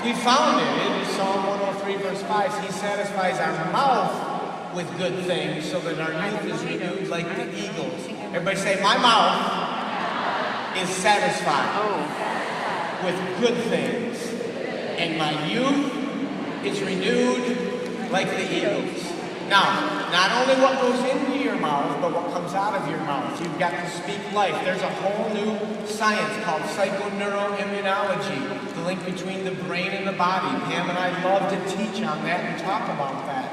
We found it in Psalm 103, verse 5. He satisfies our mouth with good things so that our youth is renewed like the eagles. Everybody say, my mouth is satisfied with good things, and my youth is renewed like the eagles. Now, not only what goes into your mouth, but what comes out of your mouth. You've got to speak life. There's a whole new science called psychoneuroimmunology, the link between the brain and the body. Pam and I love to teach on that and talk about that.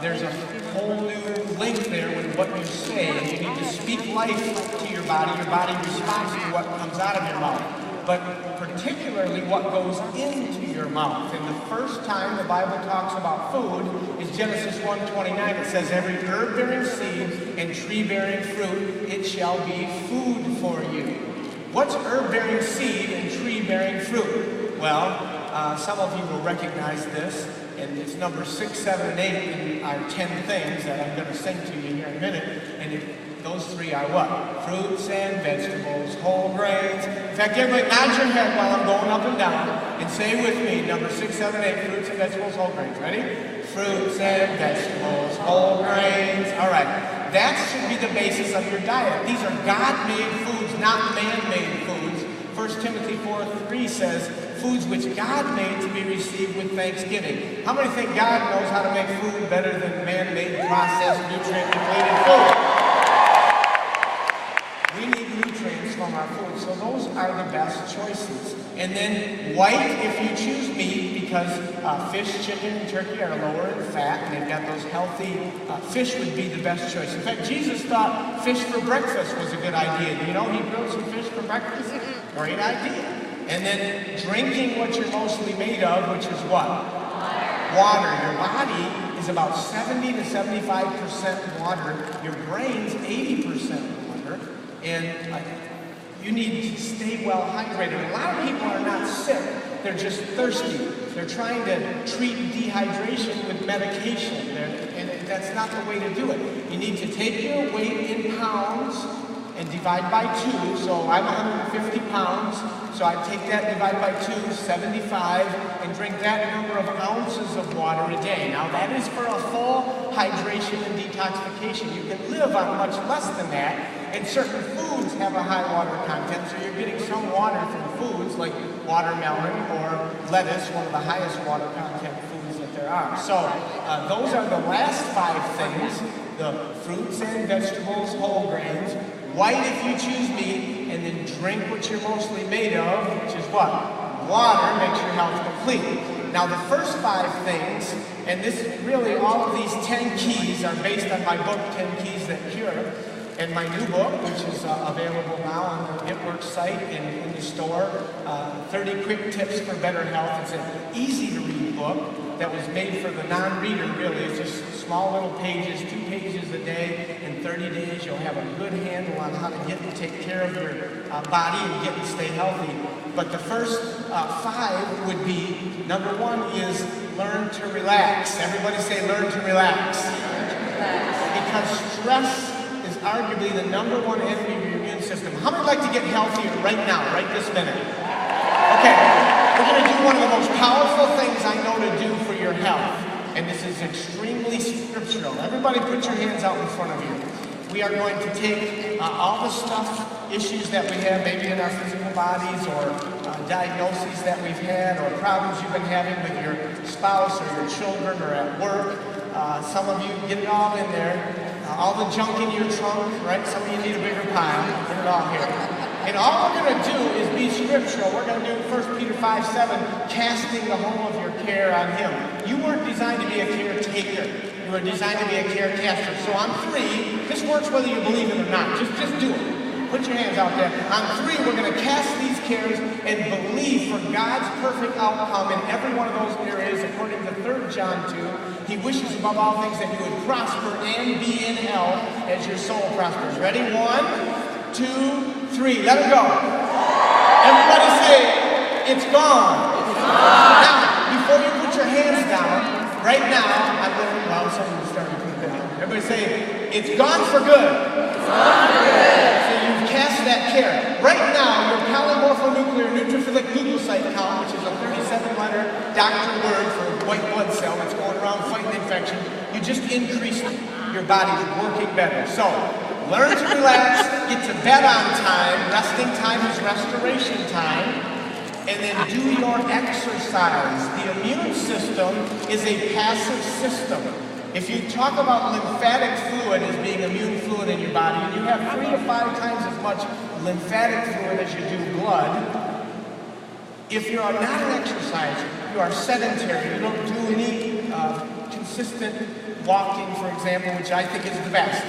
There's a whole new link there with what you say, and you need to speak life to your body. Your body responds to what comes out of your mouth, but particularly what goes into your mouth. And the first time the Bible talks about food is Genesis 1:29. It says, every herb-bearing seed and tree-bearing fruit, it shall be food for you. What's herb-bearing seed and tree-bearing fruit? Well, some of you will recognize this, and it's number 6, 7, and 8 in our 10 things that I'm going to sing to you here in a minute. And those three are what? Fruits and vegetables, whole grains. In fact, everybody nod your head while I'm going up and down and say with me, number 6, 7, 8, fruits and vegetables, whole grains. Ready? Fruits and vegetables, whole grains. All right. That should be the basis of your diet. These are God-made foods, not man-made foods. 1 Timothy 4:3 says, foods which God made to be received with thanksgiving. How many think God knows how to make food better than man-made, processed, nutrient-depleted food? We need nutrients from our food, so those are the best choices. And then white if you choose meat, because fish, chicken, and turkey are lower in fat, and they've got those healthy, fish would be the best choice. In fact, Jesus thought fish for breakfast was a good idea. Do you know he grilled some fish for breakfast? Great idea. And then drinking what you're mostly made of, which is what? Water. Your body is about 70 to 75% water. Your brain's 80% water. And you need to stay well hydrated. A lot of people are not sick. They're just thirsty. They're trying to treat dehydration with medication. And that's not the way to do it. You need to take your weight in pounds and divide by 2. So I'm 150 pounds. So I take that, divide by 2, 75, and drink that number of ounces of water a day. Now that is for a full hydration and detoxification. You can live on much less than that, and certain foods have a high water content, so you're getting some water from foods like watermelon or lettuce, one of the highest water content foods that there are. So those are the last 5 things, the fruits and vegetables, whole grains, white if you choose meat, and then drink what you're mostly made of, which is what? Water makes your health complete. Now the first 5 things, and this really, all of these 10 keys are based on my book, 10 Keys That Cure, and my new book, which is available now on the GetWorks site and in the store, 30 Quick Tips for Better Health. It's an easy-to-read book that was made for the non-reader, really. It's just small little pages, 2 pages a day. In 30 days, you'll have a good handle on how to get and take care of your body and get and stay healthy. But the first 5 would be, number 1 is learn to relax. Everybody say learn to relax. Because stress is arguably the number 1 enemy of your immune system. How many would like to get healthier right now, right this minute? Okay, we're going to do one of the most powerful things I know to do for your health. And this is extremely scriptural. Everybody put your hands out in front of you. We are going to take all the issues that we have, maybe in our physical bodies, or diagnoses that we've had, or problems you've been having with your spouse or your children or at work. Some of you get it all in there. All the junk in your trunk, right? Some of you need a bigger pile. Put it all here. And all we're going to do is be scriptural. We're going to do 1 Peter 5:7, casting the whole of your care on him. You weren't designed to be a caretaker. You were designed to be a carecaster. So on 3, this works whether you believe it or not. Just do it. Put your hands out there. On 3, we're going to cast these cares and believe for God's perfect outcome in every one of those areas, according to 3 John 2. He wishes above all things that you would prosper and be in health as your soul prospers. Ready? 1, 2, 3. Let it go. Everybody say, it's gone. It's gone. Now, before you put your hands down, right now, I'm going to, well, someone's starting to put it down. Everybody say, it's gone for good. It's gone for good. So you've cast that care. Right now, your polymorphonuclear neutrophilic leukocyte count, which is a 37-letter better. Doctor word for white blood cell that's going around fighting infection. You just increase it. Your body's working better. So, learn to relax, get to bed on time. Resting time is restoration time. And then do your exercise. The immune system is a passive system. If you talk about lymphatic fluid as being immune fluid in your body, and you have 3 to 5 times as much lymphatic fluid as you do blood, if you are not an exerciser, you are sedentary, you don't do any consistent walking, for example, which I think is the best.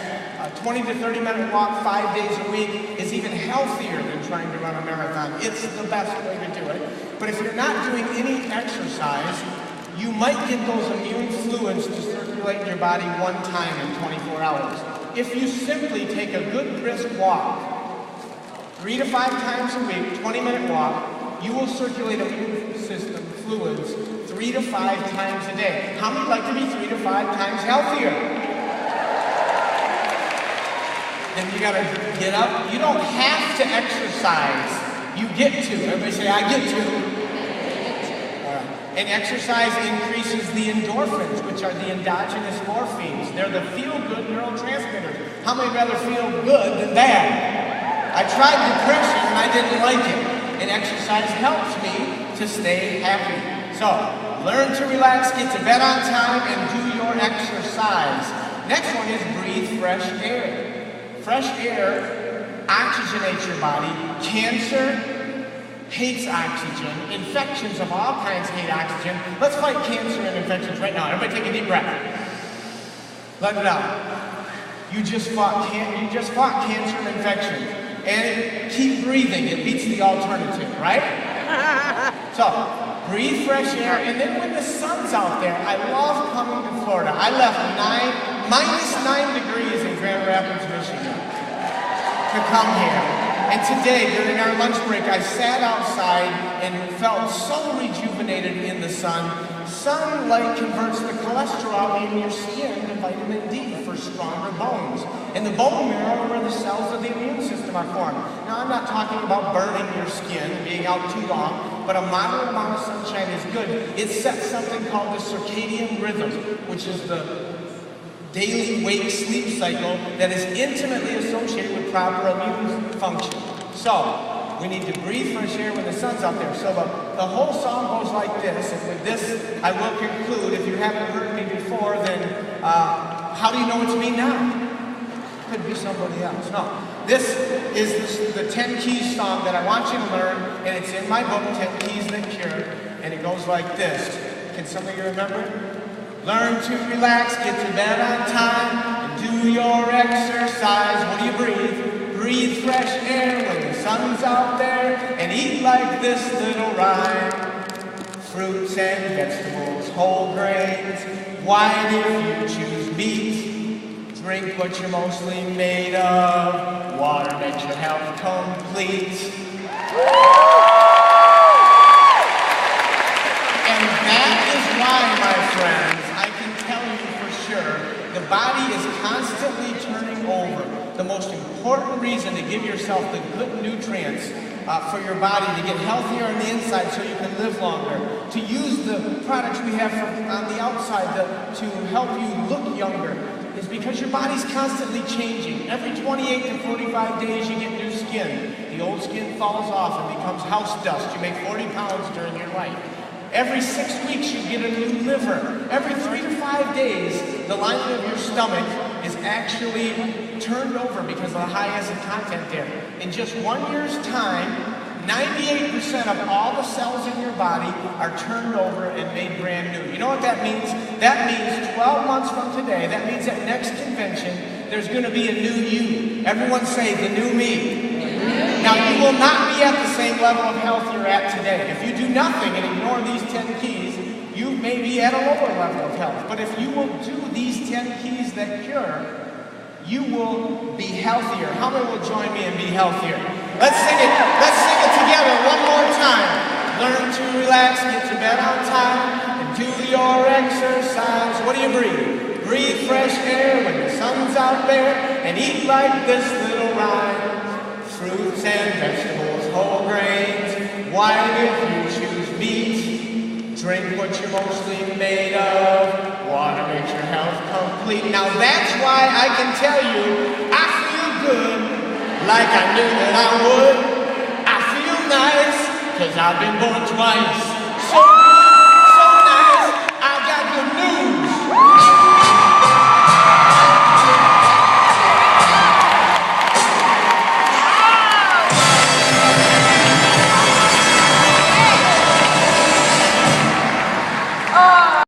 20 to 30 minute walk 5 days a week is even healthier than trying to run a marathon. It's the best way to do it. But if you're not doing any exercise, you might get those immune fluids to circulate in your body 1 time in 24 hours. If you simply take a good brisk walk, 3 to 5 times a week, 20-minute walk, you will circulate immune system fluids 3 to 5 times a day. How many would like to be 3 to 5 times healthier? Then you gotta get up. You don't have to exercise. You get to. Everybody say, I get to. And exercise increases the endorphins, which are the endogenous morphines. They're the feel-good neurotransmitters. How many would rather feel good than bad? I tried depression and I didn't like it. And exercise helps me to stay happy. So, learn to relax, get to bed on time, and do your exercise. Next one is breathe fresh air. Fresh air oxygenates your body. Cancer hates oxygen. Infections of all kinds hate oxygen. Let's fight cancer and infections right now. Everybody take a deep breath. Let it out. You just fought cancer and infections. And keep breathing. It beats the alternative, right? So, breathe fresh air. And then when the sun's out there, I love coming to Florida. I left -9 degrees in Grand Rapids, Michigan to come here. And today, during our lunch break, I sat outside and felt so rejuvenated in the sun. Sunlight converts the cholesterol in your skin to vitamin D for stronger bones. And the bone marrow are where the cells of the immune system are formed. Now, I'm not talking about burning your skin, being out too long, but a moderate amount of sunshine is good. It sets something called the circadian rhythm, which is the daily wake-sleep cycle that is intimately associated with proper immune function. So, we need to breathe fresh air when the sun's out there. So the whole song goes like this, and with this I will conclude. If you haven't heard me before, then how do you know it's me now? Could be somebody else. No. This is the 10 Keys song that I want you to learn, and it's in my book, 10 Keys That Cure, and it goes like this. Can some of you remember it? Learn to relax, get to bed on time, and do your exercise. What do you breathe? Breathe fresh air when the sun's out there, and eat like this little rhyme. Fruits and vegetables, whole grains, white if you choose meat. Drink what you're mostly made of. Water makes your health complete. And that is why, my friends, I can tell you for sure, the body is constantly turning over. The most important reason to give yourself the good nutrients for your body to get healthier on the inside so you can live longer, to use the products we have on the outside to help you look younger, is because your body's constantly changing. Every 28 to 45 days you get new skin. The old skin falls off and becomes house dust. You make 40 pounds during your life. Every 6 weeks you get a new liver. Every 3 to 5 days, the lining of your stomach is actually turned over because of the high acid content there. In just 1 year's time, 98% of all the cells in your body are turned over and made brand new. You know what that means? That means 12 months from today, that means at next convention, there's going to be a new you. Everyone say, the new me. Now, you will not be at the same level of health you're at today. If you do nothing and ignore these 10 keys, you may be at a lower level of health. But if you will do these 10 keys that cure, you will be healthier. How many will join me and be healthier? Let's sing it. Let's sing it together one more time. Learn to relax, get to bed on time, and do your exercise. What do you breathe? Breathe fresh air when the sun's out there, and eat like this little rhyme. Fruits and vegetables, whole grains, white if you choose meat. mostly made of. Water makes your health complete. Now that's why I can tell you I feel good, like I knew that I would. I feel nice, cause I've been born twice. So